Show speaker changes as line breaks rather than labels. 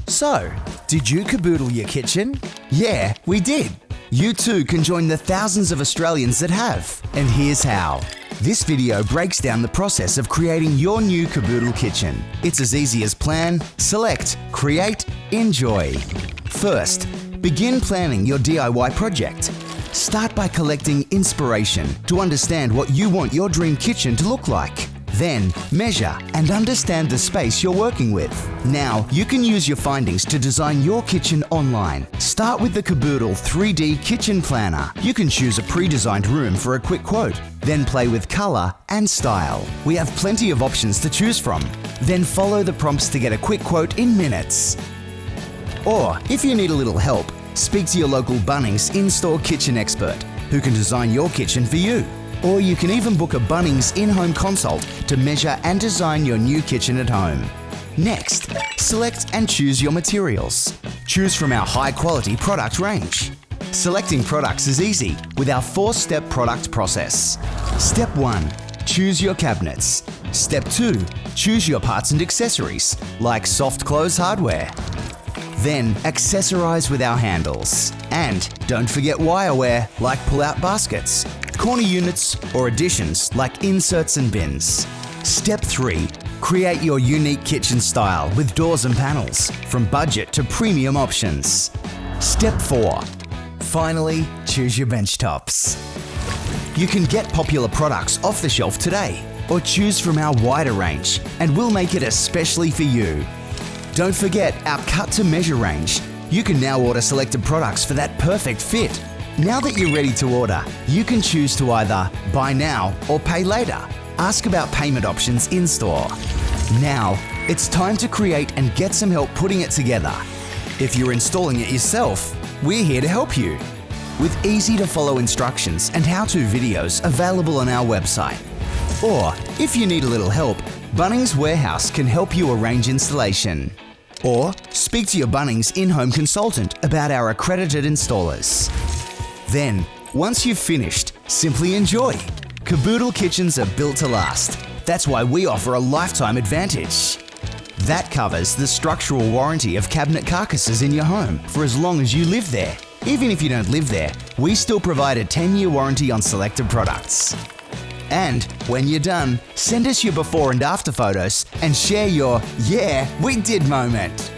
So, did you Kaboodle your kitchen? Yeah, we did. You too can join the thousands of Australians that have. And here's how. This video breaks down the process of creating your new Kaboodle kitchen. It's as easy as plan, select, create, enjoy. First, begin planning your DIY project. Start by collecting inspiration to understand what you want your dream kitchen to look like. Then, measure and understand the space you're working with. Now, you can use your findings to design your kitchen online. Start with the Kaboodle 3D Kitchen Planner. You can choose a pre-designed room for a quick quote. Then play with color and style. We have plenty of options to choose from. Then follow the prompts to get a quick quote in minutes. Or, if you need a little help, speak to your local Bunnings in-store kitchen expert who can design your kitchen for you. Or you can even book a Bunnings in-home consult to measure and design your new kitchen at home. Next, select and choose your materials. Choose from our high-quality product range. Selecting products is easy with our 4-step product process. Step 1. Choose your cabinets. Step 2. Choose your parts and accessories, like soft close hardware. Then, accessorize with our handles. And don't forget wireware, like pull-out baskets, corner units, or additions like inserts and bins. Step 3. Create your unique kitchen style with doors and panels, from budget to premium options. Step 4. Finally, choose your bench tops. You can get popular products off the shelf today, or choose from our wider range, and we'll make it especially for you. Don't forget our cut-to-measure range. You can now order selected products for that perfect fit. Now that you're ready to order, you can choose to either buy now or pay later. Ask about payment options in-store. Now, it's time to create and get some help putting it together. If you're installing it yourself, we're here to help you. With easy-to-follow instructions and how-to videos available on our website. Or, if you need a little help, Bunnings Warehouse can help you arrange installation. Or speak to your Bunnings in-home consultant about our accredited installers. Then, once you've finished, simply enjoy. Kaboodle kitchens are built to last. That's why we offer a lifetime advantage. That covers the structural warranty of cabinet carcasses in your home for as long as you live there. Even if you don't live there, we still provide a 10-year warranty on selected products. And when you're done, send us your before and after photos and share your "Yeah, we did" moment.